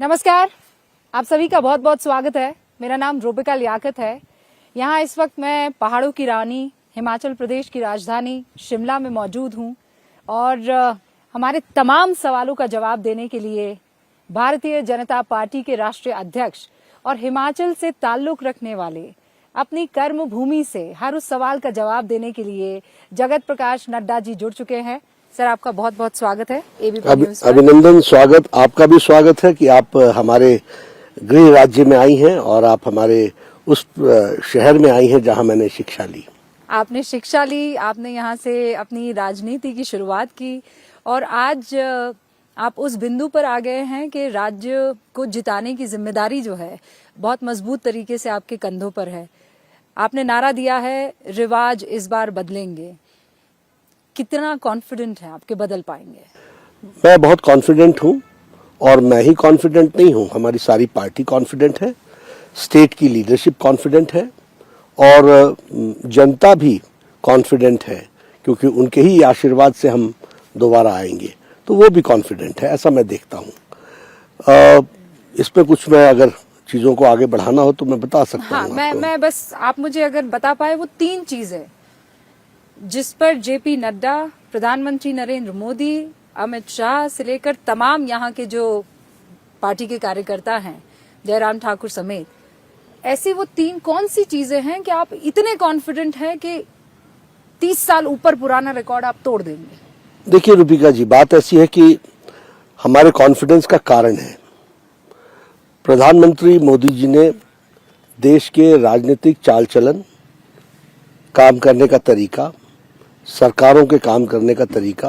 नमस्कार, आप सभी का बहुत बहुत स्वागत है। मेरा नाम रूबिका लियाकत है। यहाँ इस वक्त मैं पहाड़ों की रानी हिमाचल प्रदेश की राजधानी शिमला में मौजूद हूँ और हमारे तमाम सवालों का जवाब देने के लिए भारतीय जनता पार्टी के राष्ट्रीय अध्यक्ष और हिमाचल से ताल्लुक रखने वाले, अपनी कर्म भूमि से हर उस सवाल का जवाब देने के लिए जगत प्रकाश नड्डा जी जुड़ चुके हैं। सर, आपका बहुत बहुत स्वागत है एबीपी न्यूज़ पर। अभिनंदन, स्वागत। आपका भी स्वागत है कि आप हमारे गृह राज्य में आई हैं और आप हमारे उस शहर में आई हैं जहां मैंने शिक्षा ली। आपने शिक्षा ली, आपने यहाँ से अपनी राजनीति की शुरुआत की और आज आप उस बिंदु पर आ गए हैं कि राज्य को जिताने की जिम्मेदारी जो है बहुत मजबूत तरीके से आपके कंधों पर है। आपने नारा दिया है, रिवाज इस बार बदलेंगे। कितना कॉन्फिडेंट है आपके बदल पाएंगे? मैं बहुत कॉन्फिडेंट हूं और मैं ही कॉन्फिडेंट नहीं हूं, हमारी सारी पार्टी कॉन्फिडेंट है, स्टेट की लीडरशिप कॉन्फिडेंट है और जनता भी कॉन्फिडेंट है क्योंकि उनके ही आशीर्वाद से हम दोबारा आएंगे, तो वो भी कॉन्फिडेंट है, ऐसा मैं देखता हूं। इस पे कुछ मैं अगर चीजों को आगे बढ़ाना हो तो मैं बता सकता हूं। मैं बस आप मुझे अगर बता पाए वो 3 चीजें जिस पर जेपी नड्डा, प्रधानमंत्री नरेंद्र मोदी, अमित शाह से लेकर तमाम यहाँ के जो पार्टी के कार्यकर्ता हैं, जयराम ठाकुर समेत, ऐसी वो 3 कौन सी चीजें हैं कि आप इतने कॉन्फिडेंट हैं कि 30 साल ऊपर पुराना रिकॉर्ड आप तोड़ देंगे? देखिए रूबिका जी, बात ऐसी है कि हमारे कॉन्फिडेंस का कारण है प्रधानमंत्री मोदी जी ने देश के राजनीतिक चाल चलन, काम करने का तरीका, सरकारों के काम करने का तरीका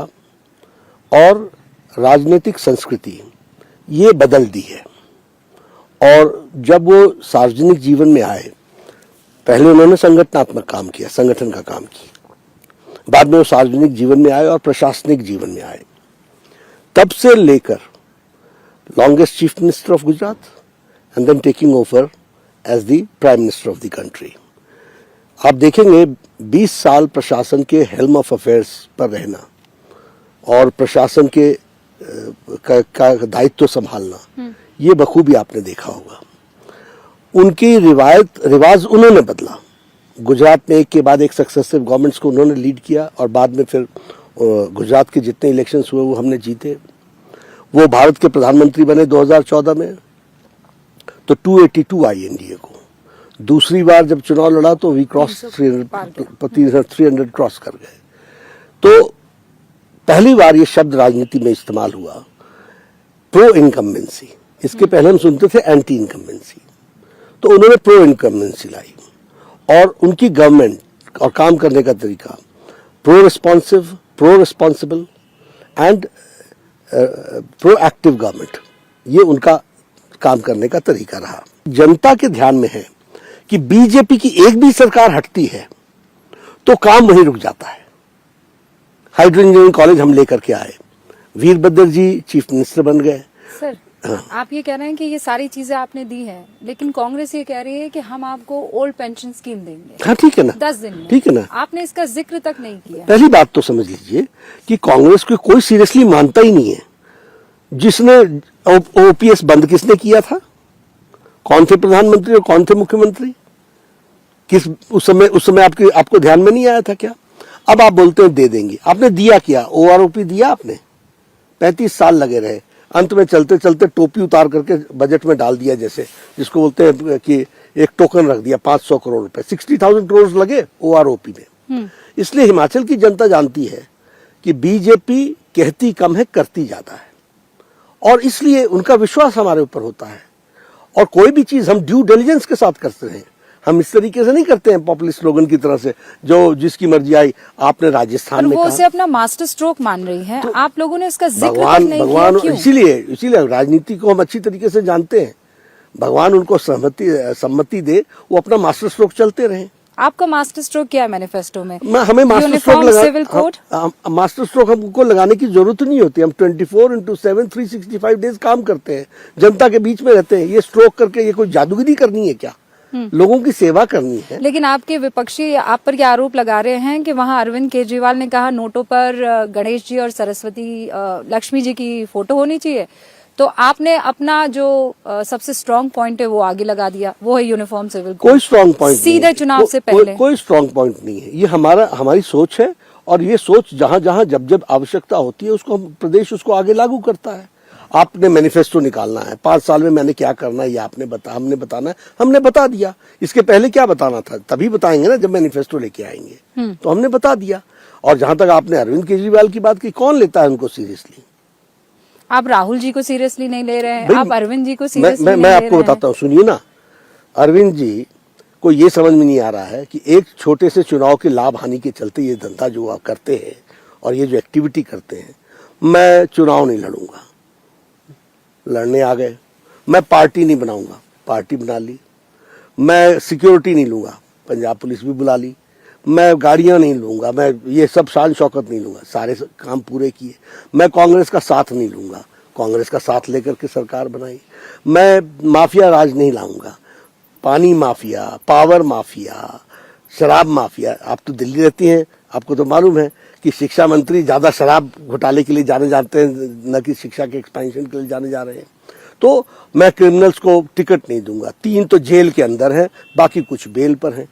और राजनीतिक संस्कृति ये बदल दी है। और जब वो सार्वजनिक जीवन में आए, पहले उन्होंने संगठनात्मक काम किया, संगठन का काम किया, बाद में वो सार्वजनिक जीवन में आए और प्रशासनिक जीवन में आए। तब से लेकर longest chief minister of Gujarat and then taking over as the prime minister of the country. आप देखेंगे 20 साल प्रशासन के हेल्म ऑफ अफेयर्स पर रहना और प्रशासन के का दायित्व संभालना, ये बखूबी आपने देखा होगा। उनकी रिवाज उन्होंने बदला। गुजरात में एक के बाद एक सक्सेसिव गवर्नमेंट्स को उन्होंने लीड किया और बाद में फिर गुजरात के जितने इलेक्शंस हुए वो हमने जीते। वो भारत के प्रधानमंत्री बने 2014 में, तो 282 आई एनडीए को। दूसरी बार जब चुनाव लड़ा तो वी क्रॉस 300 क्रॉस कर गए। तो पहली बार ये शब्द राजनीति में इस्तेमाल हुआ, प्रो इनकम्बेंसी। इसके पहले हम सुनते थे एंटी इनकम्बेंसी, तो उन्होंने प्रो इनकम्बेंसी लाई और उनकी गवर्नमेंट और काम करने का तरीका pro responsive, pro responsible and pro active government, ये उनका काम करने का तरीका रहा। जनता के ध्यान में है कि बीजेपी की एक भी सरकार हटती है तो काम वहीं रुक जाता है। हाइड्रो इंजीनियरिंग कॉलेज हम लेकर के आए, वीरभद्र जी चीफ मिनिस्टर बन गए। सर, आप ये कह रहे हैं कि ये सारी चीजें आपने दी हैं, लेकिन कांग्रेस ये कह रही है कि हम आपको ओल्ड पेंशन स्कीम देंगे। हाँ, ठीक है ना, 10 दिन में। ठीक है ना। आपने इसका जिक्र तक नहीं किया। पहली बात तो समझ लीजिए कि कांग्रेस को कोई सीरियसली मानता ही नहीं है। जिसने ओपीएस बंद किसने किया था? कौन थे प्रधानमंत्री और कौन थे मुख्यमंत्री? किस उस समय आपको ध्यान में नहीं आया था क्या? अब आप बोलते हैं दे देंगे। आपने दिया क्या? ओआरओपी दिया आपने? 35 साल लगे रहे, अंत में चलते चलते टोपी उतार करके बजट में डाल दिया, जैसे जिसको बोलते हैं कि एक टोकन रख दिया 500 करोड़ रुपए, 60,000 करोड़ लगे ओआरओपी में। इसलिए हिमाचल की जनता जानती है कि बीजेपी कहती कम है, करती ज्यादा है, और इसलिए उनका विश्वास हमारे ऊपर होता है। और कोई भी चीज हम ड्यू डिलिजेंस के साथ करते हैं, हम इस तरीके से नहीं करते हैं पॉपुलिस्ट स्लोगन की तरह से जो जिसकी मर्जी आई। आपने राजस्थान में वो उसे अपना मास्टर स्ट्रोक मान रही है, तो आप लोगों ने इसका जिक्र भगवान नहीं भगवान किया, इसीलिए राजनीति को हम अच्छी तरीके से जानते हैं। भगवान उनको सम्मति दे, वो अपना मास्टर स्ट्रोक चलते रहे। आपका मास्टर स्ट्रोक क्या है मैनिफेस्टो में? हमें master stroke civil code, master stroke हमको लगाने की जरूरत नहीं होती। हम 24/7 365 डेज काम करते हैं, जनता के बीच में रहते हैं। ये स्ट्रोक करके ये कोई जादूगिरी करनी है क्या? लोगों की सेवा करनी है। लेकिन आपके विपक्षी आप पर ये आरोप लगा रहे हैं कि वहां अरविंद केजरीवाल ने कहा नोटों पर गणेश जी और सरस्वती लक्ष्मी जी की फोटो होनी चाहिए, तो आपने अपना जो सबसे स्ट्रांग पॉइंट है वो आगे लगा दिया, वो है यूनिफॉर्म सिविल कोड। कोई स्ट्रांग पॉइंट सीधे चुनाव से पहले कोई स्ट्रांग पॉइंट नहीं है। ये हमारी सोच है, और ये सोच जहां जहां जब जब आवश्यकता होती है उसको प्रदेश उसको आगे लागू करता है। आपने मैनिफेस्टो निकालना है, 5 साल में मैंने क्या करना है ये हमने बताना है, हमने बता दिया। इसके पहले क्या बताना था, तभी बताएंगे ना जब मैनिफेस्टो लेके आएंगे। तो हमने बता दिया। और जहां तक आपने अरविंद केजरीवाल की बात की, कौन लेता है उनको सीरियसली? आप राहुल जी को सीरियसली नहीं ले रहे हैं, आप अरविंद जी को सीरियसली नहीं ले मैं रहे आपको हैं। बताता हूँ, सुनिए ना। अरविंद जी को ये समझ में नहीं आ रहा है कि एक छोटे से चुनाव के लाभ हानि के चलते ये धंधा जो आप करते हैं और ये जो एक्टिविटी करते हैं, मैं चुनाव नहीं लड़ूंगा, लड़ने आ गए। मैं पार्टी नहीं बनाऊंगा, पार्टी बना ली। मैं सिक्योरिटी नहीं लूंगा, पंजाब पुलिस भी बुला ली। मैं गाड़ियां नहीं लूंगा, मैं ये सब शान शौकत नहीं लूंगा, सारे काम पूरे किए। मैं कांग्रेस का साथ नहीं लूंगा, कांग्रेस का साथ लेकर के सरकार बनाई। मैं माफिया राज नहीं लाऊंगा, पानी माफिया, पावर माफिया, शराब माफिया। आप तो दिल्ली रहती हैं, आपको तो मालूम है कि शिक्षा मंत्री ज्यादा शराब घोटाले के लिए जाने जाते हैं, न कि शिक्षा के एक्सपेंशन के लिए जाने जा रहे हैं। तो मैं क्रिमिनल्स को टिकट नहीं दूंगा। 3 तो जेल के अंदर हैं, बाकी कुछ बेल पर हैं।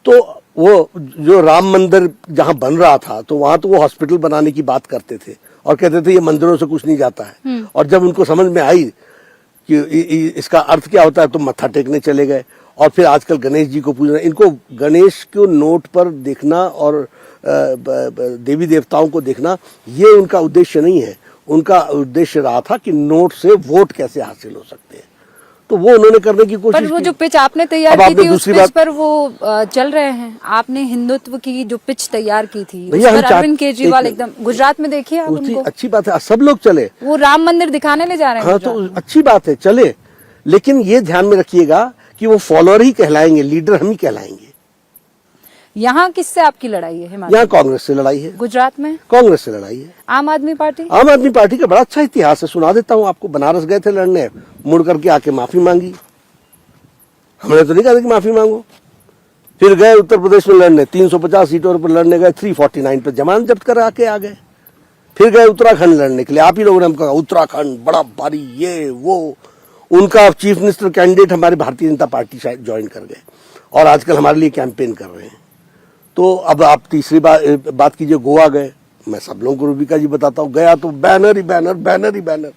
तो वो जो राम मंदिर जहां बन रहा था, तो वहां तो वो हॉस्पिटल बनाने की बात करते थे और कहते थे ये मंदिरों से कुछ नहीं जाता है। और जब उनको समझ में आई कि इसका अर्थ क्या होता है, तो मत्था टेकने चले गए। और फिर आजकल गणेश जी को पूजना, इनको गणेश को नोट पर देखना और देवी देवताओं को देखना, ये उनका उद्देश्य नहीं है। उनका उद्देश्य रहा था कि नोट से वोट कैसे हासिल हो सकते हैं, तो वो उन्होंने करने की कोशिश पर वो की। जो पिच आपने तैयार की थी, उस पिच पर वो चल रहे हैं। आपने हिंदुत्व की जो पिच तैयार की थी, उस पर अरविंद केजरीवाल एकदम, गुजरात में देखिए आप उनको। अच्छी बात है, सब लोग चले, वो राम मंदिर दिखाने ले जा रहे हैं। हाँ, तो अच्छी बात है, चले। लेकिन ये ध्यान में रखिएगा कि वो फॉलोअर ही कहलाएंगे, लीडर हम ही कहलाएंगे। यहाँ किससे आपकी लड़ाई है? हिमाचल? यहाँ कांग्रेस से लड़ाई है। गुजरात में कांग्रेस से लड़ाई है। आम आदमी पार्टी? आम आदमी पार्टी का बड़ा अच्छा इतिहास है, सुना देता हूँ आपको। बनारस गए थे लड़ने, मुड़ करके आके माफी मांगी। हमने तो नहीं कहा कि माफी मांगो। फिर गए उत्तर प्रदेश में लड़ने, 350 सीटों पर लड़ने गए, 349 पर जमानत जब्त कर आके आ गए। फिर गए उत्तराखंड लड़ने के लिए। आप ही लोगों ने हमको कहा उत्तराखंड बड़ा भारी, ये वो। उनका चीफ मिनिस्टर कैंडिडेट हमारी भारतीय जनता पार्टी शायद ज्वाइन कर गए और आजकल हमारे लिए कैंपेन कर रहे हैं। तो अब आप तीसरी बात कीजिए, गोवा गए। मैं सब लोगों को रूबिका जी बताता हूँ, गया तो बैनर ही बैनर, बैनर ही बैनर।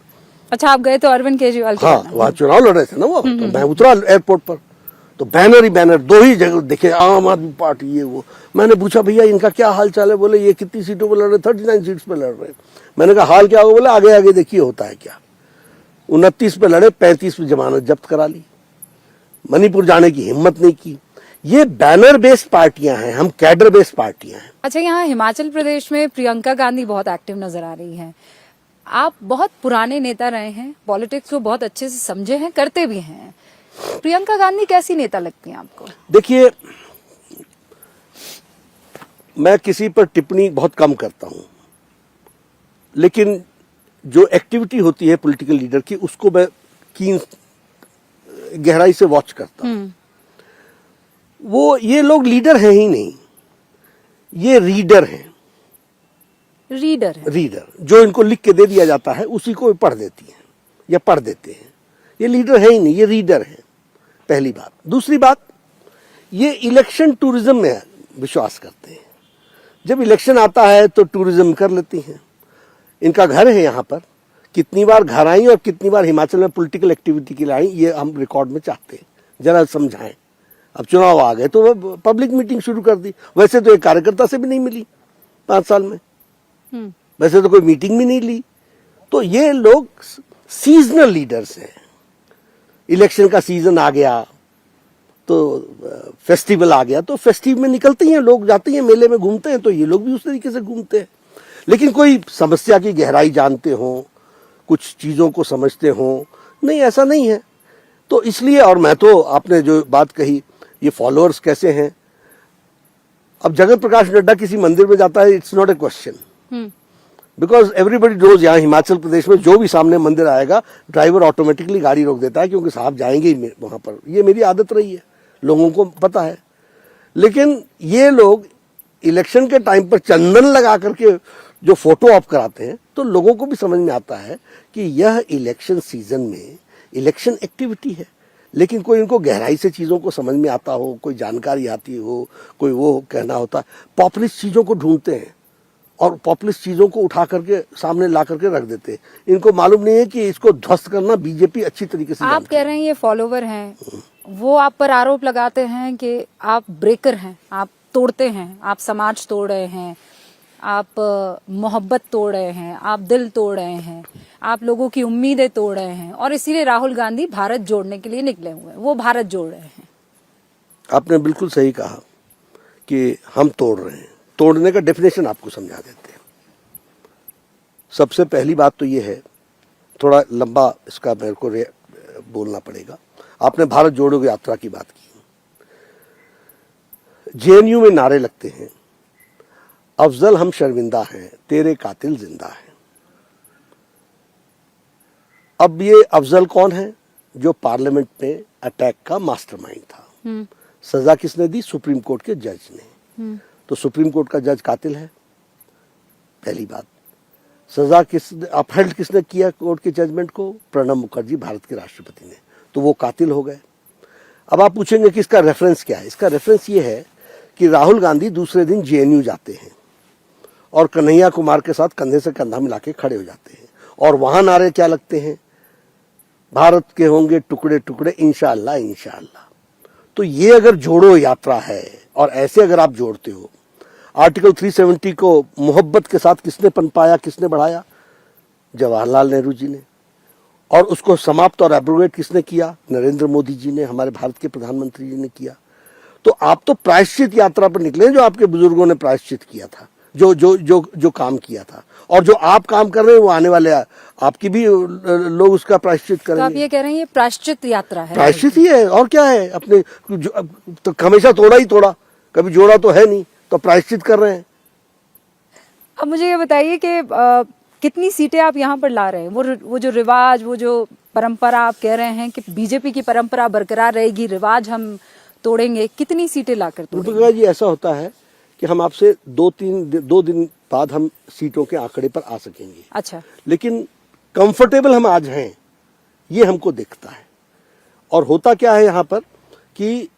अच्छा, आप गए तो अरविंद केजरीवाल? हाँ, वहाँ चुनाव लड़ रहे थे ना वो, तो मैं उतरा एयरपोर्ट पर, तो बैनर ही बैनर, 2 ही जगह दिखे, आम आदमी पार्टी, ये वो। मैंने पूछा भैया इनका क्या हाल चाल है? बोले ये कितनी सीटों पर लड़ रहे? 39 सीट्स पे लड़ रहे। मैंने कहा हाल क्या होगा? बोले आगे आगे देखिए होता है क्या। 29 पे लड़े, 35 पे जमानत जब्त करा ली। मणिपुर जाने की हिम्मत नहीं की। ये बैनर बेस्ड पार्टियां हैं, हम कैडर बेस्ड पार्टियां हैं। अच्छा, यहाँ हिमाचल प्रदेश में प्रियंका गांधी बहुत एक्टिव नजर आ रही हैं। आप बहुत पुराने नेता रहे हैं, पॉलिटिक्स को बहुत अच्छे से समझे हैं, करते भी हैं। प्रियंका गांधी कैसी नेता लगती हैं आपको? देखिए, मैं किसी पर टिप्पणी बहुत कम करता हूं, लेकिन जो एक्टिविटी होती है पॉलिटिकल लीडर की, उसको मैं गहराई से वॉच करता हूं। वो ये लोग लीडर हैं ही नहीं, ये रीडर हैं। रीडर जो इनको लिख के दे दिया जाता है उसी को पढ़ देती हैं या पढ़ देते हैं। ये लीडर है ही नहीं, ये रीडर है, पहली बात। दूसरी बात, ये इलेक्शन टूरिज्म में विश्वास करते हैं। जब इलेक्शन आता है तो टूरिज्म कर लेती हैं। इनका घर है यहाँ पर, कितनी बार घर आई और कितनी बार हिमाचल में पॉलिटिकल एक्टिविटी के लिए आई, ये हम रिकॉर्ड में चाहते हैं, जरा समझाएं। अब चुनाव आ गए तो पब्लिक मीटिंग शुरू कर दी। वैसे तो एक कार्यकर्ता से भी नहीं मिली 5 साल में, वैसे तो कोई मीटिंग भी नहीं ली। तो ये लोग सीजनल लीडर्स हैं। इलेक्शन का सीजन आ गया तो फेस्टिवल आ गया तो फेस्टिव में निकलते हैं लोग, जाते हैं मेले में घूमते हैं, तो ये लोग भी उस तरीके से घूमते हैं। लेकिन कोई समस्या की गहराई जानते हो, कुछ चीजों को समझते हो, नहीं, ऐसा नहीं है। तो इसलिए, और मैं तो, आपने जो बात कही, ये फॉलोअर्स कैसे हैं। अब जगत प्रकाश नड्डा किसी मंदिर में जाता है, it's not a question, because everybody knows. यहाँ हिमाचल प्रदेश में जो भी सामने मंदिर आएगा, ड्राइवर ऑटोमेटिकली गाड़ी रोक देता है, क्योंकि साहब जाएंगे ही वहां पर। ये मेरी आदत रही है, लोगों को पता है। लेकिन ये लोग इलेक्शन के टाइम पर चंदन लगा करके जो फोटो ऑप कराते हैं, तो लोगों को भी समझ में आता है कि यह इलेक्शन सीजन में इलेक्शन एक्टिविटी है, लेकिन कोई इनको गहराई से चीजों को समझ में आता हो, कोई जानकारी आती हो, कोई वो कहना होता है। पॉपुलिस्ट चीजों को ढूंढते हैं और पॉपुलिस्ट चीजों को उठा करके सामने ला करके रख देते हैं। इनको मालूम नहीं है कि इसको ध्वस्त करना बीजेपी अच्छी तरीके से आप कह रहे हैं ये फॉलोवर हैं, वो आप पर आरोप लगाते हैं कि आप ब्रेकर हैं, आप तोड़ते हैं, आप समाज तोड़ रहे हैं, आप मोहब्बत तोड़ रहे हैं, आप दिल तोड़ रहे हैं, आप लोगों की उम्मीदें तोड़ रहे हैं, और इसीलिए राहुल गांधी भारत जोड़ने के लिए निकले हुए हैं, वो भारत जोड़ रहे हैं। आपने बिल्कुल सही कहा कि हम तोड़ रहे हैं। तोड़ने का डेफिनेशन आपको समझा देते हैं। सबसे पहली बात तो ये है, थोड़ा लंबा इसका मेरे को बोलना पड़ेगा। आपने भारत जोड़ो यात्रा की बात की। जेएनयू में नारे लगते हैं, अफजल हम शर्मिंदा हैं, तेरे कातिल जिंदा हैं। अब ये अफजल कौन है? जो पार्लियामेंट में अटैक का मास्टरमाइंड था। सजा किसने दी? सुप्रीम कोर्ट के जज ने। तो सुप्रीम कोर्ट का जज कातिल है, पहली बात। सजा अपहेल्ड किसने किया कोर्ट के जजमेंट को? प्रणब मुखर्जी, भारत के राष्ट्रपति ने। तो वो कातिल हो गए। अब आप पूछेंगे कि इसका रेफरेंस क्या है? इसका रेफरेंस ये है कि राहुल गांधी दूसरे दिन जेएनयू जाते हैं और कन्हैया कुमार के साथ कंधे से कंधा मिला के खड़े हो जाते हैं, और वहां नारे क्या लगते हैं? भारत के होंगे टुकड़े टुकड़े, इंशाअल्लाह इंशाअल्लाह। तो ये अगर जोड़ो यात्रा है, और ऐसे अगर आप जोड़ते हो, आर्टिकल 370 को मोहब्बत के साथ किसने पनपाया, किसने बढ़ाया? जवाहरलाल नेहरू जी ने। और उसको समाप्त और एब्रोगेट किसने किया? नरेंद्र मोदी जी ने, हमारे भारत के प्रधानमंत्री जी ने किया। तो आप तो प्रायश्चित यात्रा पर निकले, जो आपके बुजुर्गों ने प्रायश्चित किया था, जो जो जो जो काम किया था, और जो आप काम कर रहे हैं वो आने वाले आपकी भी लोग उसका प्रायश्चित करेंगे। तो आप ये कह रहे हैं ये प्रायश्चित यात्रा है? प्रायश्चित ही है, और क्या है? अपने तो हमेशा तोड़ा ही तोड़ा, कभी जोड़ा तो है नहीं, तो प्रायश्चित कर रहे हैं। अब मुझे ये बताइए कि कितनी सीटें आप यहाँ पर ला रहे हैं? वो जो रिवाज, वो जो परंपरा आप कह रहे हैं कि बीजेपी की परंपरा बरकरार रहेगी, रिवाज हम तोड़ेंगे, कितनी सीटें लाकर तोड़ेंगे? जी ऐसा होता है कि हम आपसे 2 दिन बाद हम सीटों के आंकड़े पर आ सकेंगे। अच्छा, लेकिन कंफर्टेबल हम आज हैं, ये हमको दिखता है। और होता क्या है यहाँ पर कि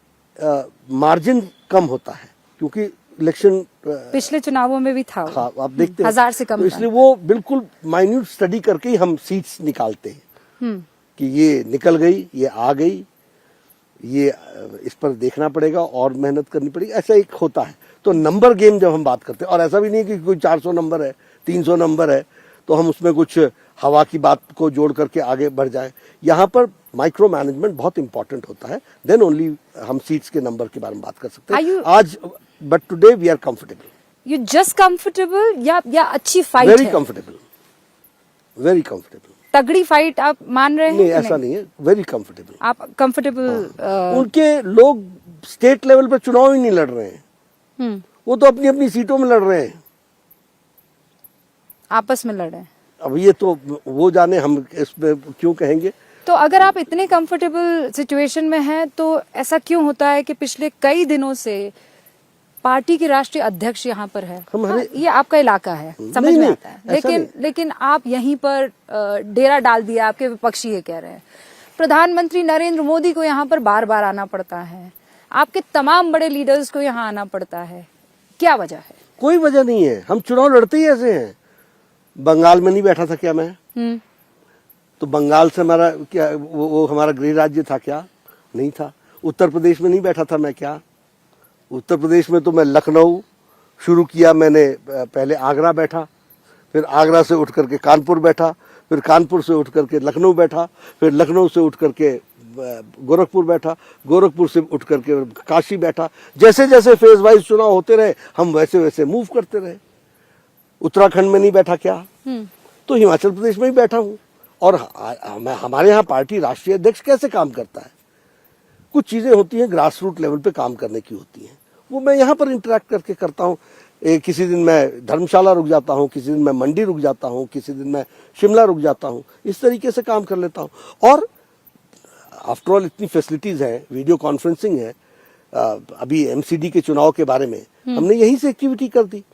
मार्जिन कम होता है, क्योंकि इलेक्शन पिछले चुनावों में भी था। हाँ, आप देखते हैं 1000 से कम तो इसलिए वो बिल्कुल माइन्यूट स्टडी करके ही हम सीट्स निकालते हैं कि ये निकल गई, ये आ गई, ये इस पर देखना पड़ेगा और मेहनत करनी पड़ेगी, ऐसा एक होता है। तो नंबर गेम जब हम बात करते हैं, और ऐसा भी नहीं कि कोई 400 नंबर है, 300 नंबर है, तो हम उसमें कुछ हवा की बात को जोड़ करके आगे बढ़ जाए। यहाँ पर माइक्रो मैनेजमेंट बहुत इंपॉर्टेंट होता है, देन ओनली हम सीट्स के नंबर के बारे में बात कर सकते हैं आज। But today we are comfortable. You just comfortable या अच्छी फाइट वेरी है? Comfortable, very comfortable. तगड़ी फाइट आप मान रहे हैं? नहीं, ऐसा नहीं है, वेरी कंफर्टेबल। आप कंफर्टेबल? उनके लोग स्टेट लेवल पर चुनाव ही नहीं लड़ रहे हैं, वो तो अपनी अपनी सीटों में लड़ रहे हैं, आपस में लड़ रहे हैं। अब ये तो वो जाने, हम इसमें क्यों कहेंगे। तो अगर आप इतने कंफर्टेबल सिचुएशन में हैं, तो ऐसा क्यों होता है कि पिछले कई दिनों से पार्टी के राष्ट्रीय अध्यक्ष यहाँ पर है? हाँ, ये आपका इलाका है, समझ में आता है, लेकिन आप यहीं पर डेरा डाल दिया। आपके विपक्षी ये कह रहे हैं प्रधानमंत्री नरेंद्र मोदी को यहाँ पर बार बार आना पड़ता है, आपके तमाम बड़े लीडर्स को यहाँ आना पड़ता है, क्या वजह है? कोई वजह नहीं है, हम चुनाव लड़ते ही ऐसे हैं। बंगाल में नहीं बैठा था क्या मैं? तो बंगाल से हमारा क्या वो हमारा गृह राज्य था क्या? नहीं था। उत्तर प्रदेश में नहीं बैठा था मैं क्या? उत्तर प्रदेश में तो मैं लखनऊ शुरू किया मैंने, पहले आगरा बैठा, फिर आगरा से उठ करके कानपुर बैठा, फिर कानपुर से उठ करके लखनऊ बैठा, फिर लखनऊ से उठ करके गोरखपुर बैठा, गोरखपुर से उठ करके काशी बैठा। जैसे जैसे फेज वाइज चुनाव होते रहे, हम वैसे वैसे मूव करते रहे। उत्तराखंड में नहीं बैठा क्या? तो हिमाचल प्रदेश में ही बैठा हूँ। और हमारे यहाँ पार्टी राष्ट्रीय अध्यक्ष कैसे काम करता है? कुछ चीजें होती हैं ग्रास रूट लेवल पे काम करने की होती हैं, वो मैं यहाँ पर इंटरेक्ट करके करता हूँ। किसी दिन मैं धर्मशाला रुक जाता हूँ, किसी दिन मैं मंडी रुक जाता हूँ, किसी दिन मैं शिमला रुक जाता हूँ, इस तरीके से काम कर लेता हूँ। और आफ्टर ऑल इतनी फैसिलिटीज हैं, वीडियो कॉन्फ्रेंसिंग है, अभी एमसीडी के चुनाव के बारे में हमने यहीं से एक्टिविटी कर दी।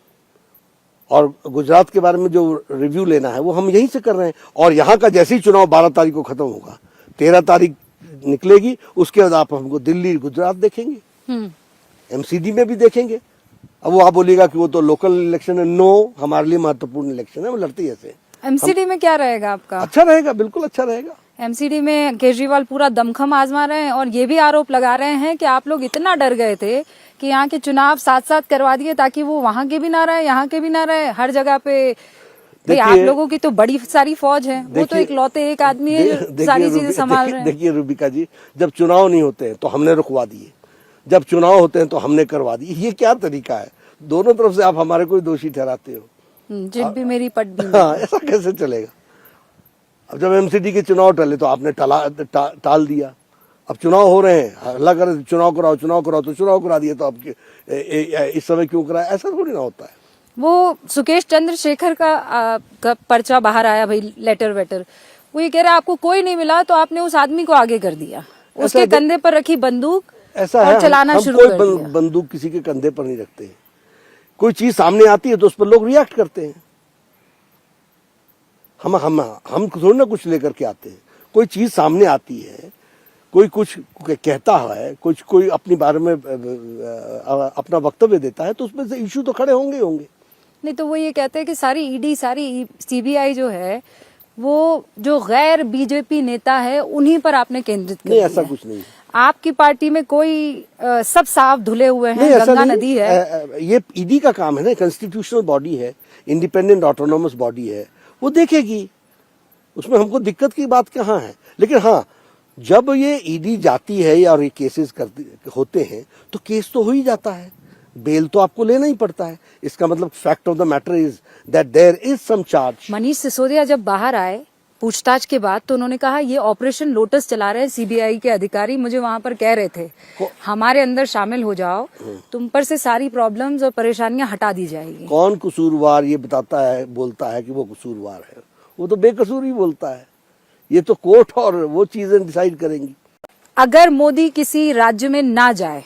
और गुजरात के बारे में जो रिव्यू लेना है वो हम यहीं से कर रहे हैं। और यहाँ का जैसे ही चुनाव 12 तारीख को खत्म होगा, 13 तारीख निकलेगी, उसके बाद आप हमको दिल्ली गुजरात देखेंगे, एमसीडी में भी देखेंगे। अब वो आप बोलिएगा कि वो तो लोकल इलेक्शन है, नो, हमारे लिए महत्वपूर्ण इलेक्शन है, वो लड़ते ही ऐसे। एमसीडी में क्या रहेगा आपका? अच्छा रहेगा, बिल्कुल अच्छा रहेगा। एमसीडी में केजरीवाल पूरा दमखम आजमा रहे हैं और ये भी आरोप लगा रहे हैं कि आप लोग इतना डर गए थे कि यहाँ के चुनाव साथ साथ करवा दिए ताकि वो वहां के भी ना रहे, यहाँ के भी ना रहे, हर जगह पे। भाई आप लोगों की तो बड़ी सारी फौज है, वो तो इकलौते एक आदमी है जो सारी चीजें संभाल रहे हैं। देखिए रूबिका जी, जब चुनाव नहीं होते हैं तो हमने रुकवा दिए, जब चुनाव होते हैं तो हमने करवा दिए। ये क्या तरीका है? दोनों तरफ से आप हमारे को दोषी ठहराते हो। जिद भी मेरी पट भी। हाँ, ऐसा कैसे चलेगा? अब जब एमसीडी के चुनाव टले तो आपने टाल दिया। अब चुनाव हो रहे हैं, हल्ला कर चुनाव कराओ तो चुनाव करा दिए, तो आपके इस समय क्यों कराया? ऐसा थोड़ी ना होता है। वो सुकेश चंद्रशेखर का पर्चा बाहर आया भाई, लेटर वेटर, वो ये कह रहा है आपको कोई नहीं मिला तो आपने उस आदमी को आगे कर दिया, उसके कंधे पर रखी बंदूक ऐसा और है, चलाना शुरू कर दिया। बंदूक किसी के कंधे पर नहीं रखते हैं। कोई चीज सामने आती है तो उस पर लोग रिएक्ट करते हैं। हम थोड़ी ना कुछ लेकर के आते हैं। कोई चीज सामने आती है, कोई कुछ कहता है, कोई अपने बारे में अपना वक्तव्य देता है, तो उसमें से इश्यू तो खड़े होंगे। नहीं तो वो ये कहते हैं कि सारी ईडी, सारी सीबीआई जो है वो जो गैर बीजेपी नेता है उन्हीं पर आपने केंद्रित कर नहीं, दिया ऐसा है। कुछ नहीं। आपकी पार्टी में कोई सब साफ धुले हुए हैं, गंगा नदी है। ये ईडी का काम है ना, कॉन्स्टिट्यूशनल बॉडी है, इंडिपेंडेंट ऑटोनोमस बॉडी है, वो देखेगी, उसमें हमको दिक्कत की बात कहाँ है। लेकिन हाँ, जब ये ईडी जाती है और ये केसेस होते हैं तो केस तो हो ही जाता है, बेल तो आपको लेना ही पड़ता है। इसका मतलब fact of the matter is that there is some charge. Manish Sisodia जब बाहर आए पूछताछ के बाद तो उन्होंने कहा ये ऑपरेशन लोटस चला रहे हैं सीबीआई के अधिकारी, मुझे वहां पर कह रहे थे हमारे अंदर शामिल हो जाओ, तुम पर से सारी प्रॉब्लम्स और परेशानियां हटा दी जाएगी। कौन कसूरवार ये बताता है, बोलता है कि वो कसूरवार है? वो तो बेकसूर ही बोलता है। ये तो कोर्ट और वो चीजें डिसाइड करेंगी। अगर मोदी किसी राज्य में ना जाए,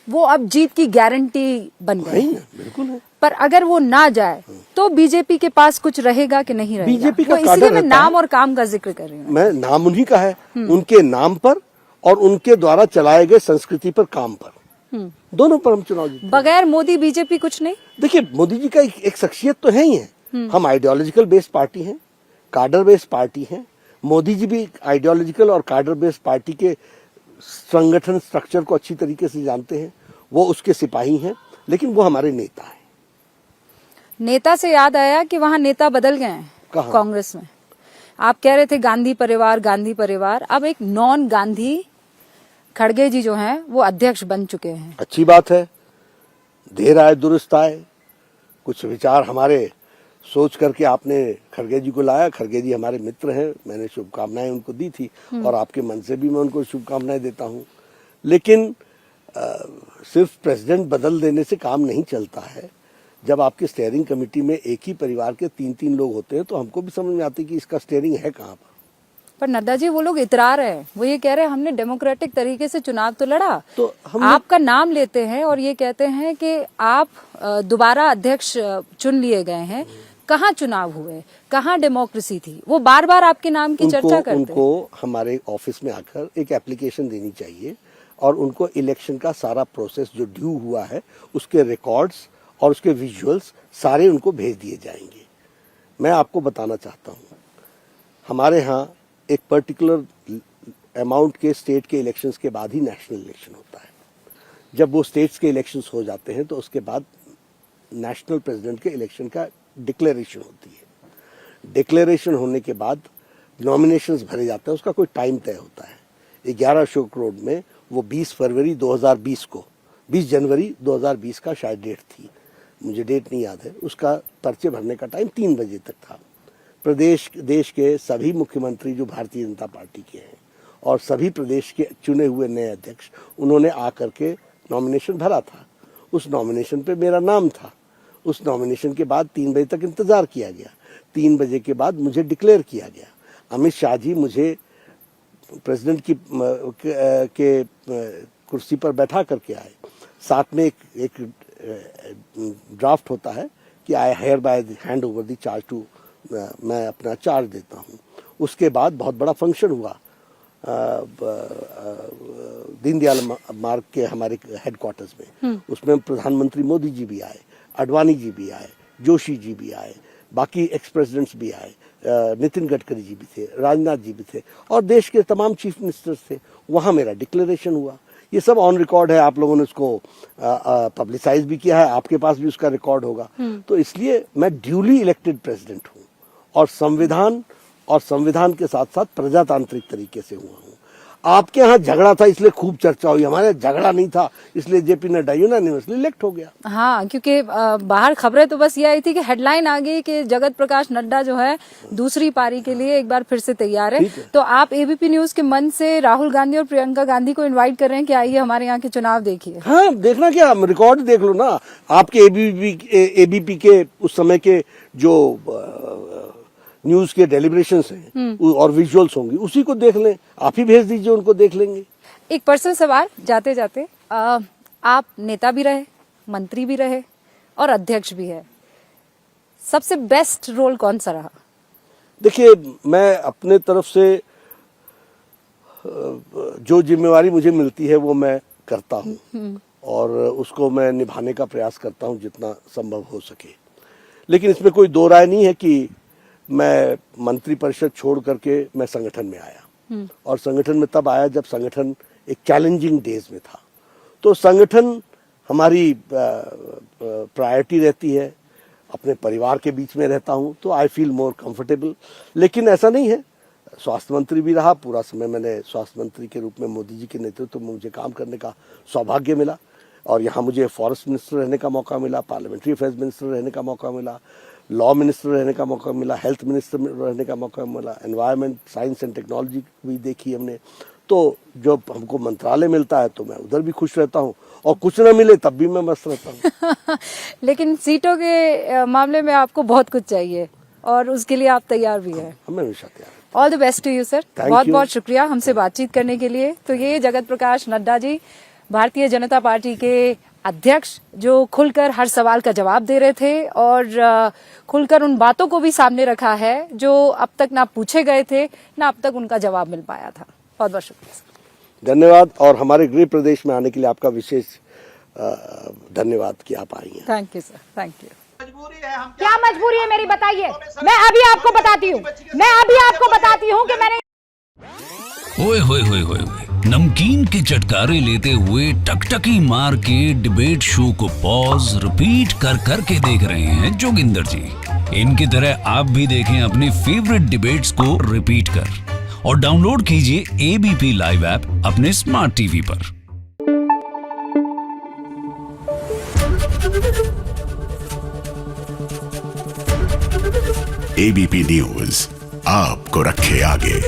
वो अब जीत की गारंटी बन गई है, बिल्कुल है। पर अगर वो ना जाए तो बीजेपी के पास कुछ रहेगा कि नहीं रहेगा? बीजेपी का इसलिए मैं नाम और काम का जिक्र कर रही हूँ। मैं नाम उन्हीं का है, उनके नाम पर और उनके द्वारा चलाए गए संस्कृति पर, काम पर, दोनों पर हम चुनाव जीते। बगैर मोदी बीजेपी कुछ नहीं। देखिए, मोदी जी का एक शख्सियत तो है ही है। हम आइडियोलॉजिकल बेस्ड पार्टी हैं, कार्डर बेस्ड पार्टी हैं। मोदी जी भी आइडियोलॉजिकल और कार्डर बेस्ड पार्टी के संगठन स्ट्रक्चर को अच्छी तरीके से जानते हैं। वो उसके सिपाही हैं, लेकिन वो हमारे नेता हैं। नेता से याद आया कि वहाँ नेता बदल गए हैं कांग्रेस में। आप कह रहे थे गांधी परिवार, अब एक नॉन गांधी खड़गे जी जो हैं वो अध्यक्ष बन चुके हैं। अच्छी बात है, देर आए दुरुस्त आए। कुछ विचार हमारे सोच करके आपने खड़गे जी को लाया। खड़गे जी हमारे मित्र हैं, मैंने शुभकामनाएं उनको दी थी और आपके मन से भी मैं उनको शुभकामनाएं देता हूं। लेकिन सिर्फ प्रेसिडेंट बदल देने से काम नहीं चलता है। जब आपकी स्टीयरिंग कमेटी में एक ही परिवार के 3-3 लोग होते हैं तो हमको भी समझ में आती है कि इसका स्टीयरिंग है कहाँ पर। नड्डा जी वो लोग इतरा रहे हैं, वो ये कह रहे हैं हमने डेमोक्रेटिक तरीके से चुनाव तो लड़ा, तो हम आपका नाम लेते हैं और ये कहते हैं कि आप दोबारा अध्यक्ष चुन लिए गए हैं। कहाँ चुनाव हुए, कहाँ डेमोक्रेसी थी? वो बार बार आपके नाम की चर्चा करते हैं। उनको हमारे ऑफिस में आकर एक एप्लीकेशन देनी चाहिए और उनको इलेक्शन का सारा प्रोसेस जो ड्यू हुआ है उसके रिकॉर्ड्स और उसके विजुअल्स सारे उनको भेज दिए जाएंगे। मैं आपको बताना चाहता हूँ, हमारे यहाँ एक पर्टिकुलर अमाउंट के स्टेट के इलेक्शंस के बाद ही नेशनल इलेक्शन होता है। जब वो स्टेट्स के इलेक्शंस हो जाते हैं तो उसके बाद नेशनल प्रेसिडेंट के इलेक्शन का डिक्लेरेशन होती है। डिक्लेरेशन होने के बाद नॉमिनेशंस भरे जाते हैं, उसका कोई टाइम तय होता है। 11 अशोक रोड में वो 20 फरवरी 2020 को, 20 जनवरी 2020 का शायद डेट थी, मुझे डेट नहीं याद है। उसका पर्चे भरने का टाइम 3 बजे तक था। देश के सभी मुख्यमंत्री जो भारतीय जनता पार्टी के हैं और सभी प्रदेश के चुने हुए नए अध्यक्ष, उन्होंने आकर के नॉमिनेशन भरा था। उस नॉमिनेशन पे मेरा नाम था। उस नॉमिनेशन के बाद 3 बजे तक इंतजार किया गया। 3 बजे के बाद मुझे डिक्लेयर किया गया। अमित शाह जी मुझे प्रेसिडेंट की के कुर्सी पर बैठा करके आए। साथ में एक ड्राफ्ट होता है कि I hereby hand over the charge to, मैं अपना चार्ज देता हूँ। उसके बाद बहुत बड़ा फंक्शन हुआ दीनदयाल मार्ग के हमारे हेडक्वार्टर्स में। उसमें प्रधानमंत्री मोदी जी भी आए, अडवाणी जी भी आए, जोशी जी भी आए, बाकी एक्स प्रेसिडेंट्स भी आए, नितिन गडकरी जी भी थे, राजनाथ जी भी थे और देश के तमाम चीफ मिनिस्टर्स थे। वहाँ मेरा डिक्लेरेशन हुआ। ये सब ऑन रिकॉर्ड है, आप लोगों ने उसको पब्लिसाइज भी किया है, आपके पास भी उसका रिकॉर्ड होगा। तो इसलिए मैं ड्यूली इलेक्टेड प्रेसिडेंट हूँ और संविधान के साथ साथ प्रजातांत्रिक तरीके से हुआ हूँ। आपके यहाँ झगड़ा था इसलिए खूब चर्चा हुई, हमारे यहाँ झगड़ा नहीं था इसलिए जेपी नड्डा यूनानिमसली इलेक्ट हो गया। हाँ, क्योंकि बाहर खबरें तो बस ये आई थी कि हेडलाइन आ गई कि जगत प्रकाश नड्डा जो है दूसरी पारी के लिए एक बार फिर से तैयार है। तो आप एबीपी न्यूज के मन से राहुल गांधी और प्रियंका गांधी को इन्वाइट कर रहे हैं कि आइए हमारे यहाँ के चुनाव देखिए। हाँ, देखना क्या, रिकॉर्ड देख लो ना। आपके एबीपी के उस समय के जो न्यूज के डेलिब्रेशंस हैं और विजुअल्स होंगी, उसी को देख लें। आप ही भेज दीजिए, उनको देख लेंगे। एक पर्सनल सवाल जाते जाते, आप नेता भी रहे, मंत्री भी रहे और अध्यक्ष भी है, सबसे बेस्ट रोल कौन सा रहा? देखिए, मैं अपने तरफ से जो जिम्मेवारी मुझे मिलती है वो मैं करता हूँ और उसको मैं निभाने का प्रयास करता हूँ जितना संभव हो सके। लेकिन इसमें कोई दो राय नहीं है कि मैं मंत्री परिषद छोड़ करके मैं संगठन में आया और संगठन में तब आया जब संगठन एक चैलेंजिंग डेज में था। तो संगठन हमारी प्रायोरिटी रहती है, अपने परिवार के बीच में रहता हूँ तो आई फील मोर कंफर्टेबल। लेकिन ऐसा नहीं है, स्वास्थ्य मंत्री भी रहा, पूरा समय मैंने स्वास्थ्य मंत्री के रूप में मोदी जी के नेतृत्व में मुझे काम करने का सौभाग्य मिला और यहाँ मुझे फॉरेस्ट मिनिस्टर रहने का मौका मिला, पार्लियामेंट्री अफेयर्स मिनिस्टर रहने का मौका मिला, लॉ मिनिस्टर रहने का मौका मिला, हेल्थ मिनिस्टर रहने का मौका मिला, एनवायरनमेंट, साइंस एंड टेक्नोलॉजी भी देखी हमने। तो जब हमको मंत्रालय मिलता है तो मैं उधर भी खुश रहता हूँ और कुछ ना मिले तब भी मैं मस्त रहता हूँ। लेकिन सीटों के मामले में आपको बहुत कुछ चाहिए और उसके लिए आप तैयार भी हैं। हम हमेशा तैयार हैं। All the best to you sir, बहुत बहुत शुक्रिया हमसे बातचीत करने के लिए। तो ये जगत प्रकाश नड्डा जी, भारतीय जनता पार्टी के अध्यक्ष, जो खुलकर हर सवाल का जवाब दे रहे थे और खुलकर उन बातों को भी सामने रखा है जो अब तक ना पूछे गए थे ना अब तक उनका जवाब मिल पाया था। बहुत बहुत शुक्रिया। धन्यवाद और हमारे गृह प्रदेश में आने के लिए आपका विशेष धन्यवाद कि आप आई हैं। Thank you sir, thank you. क्या मजबूरी है मेरी, बताइए। मैं अभी आपको बताती हूँ कि मैंने ओए होए होए होए, नमकीन के चटकारे लेते हुए टकटकी मार के डिबेट शो को पॉज रिपीट कर करके देख रहे हैं जोगिंदर जी। इनकी तरह आप भी देखें अपनी फेवरेट डिबेट्स को रिपीट कर और डाउनलोड कीजिए एबीपी लाइव ऐप अपने स्मार्ट टीवी पर। एबीपी न्यूज आपको रखे आगे।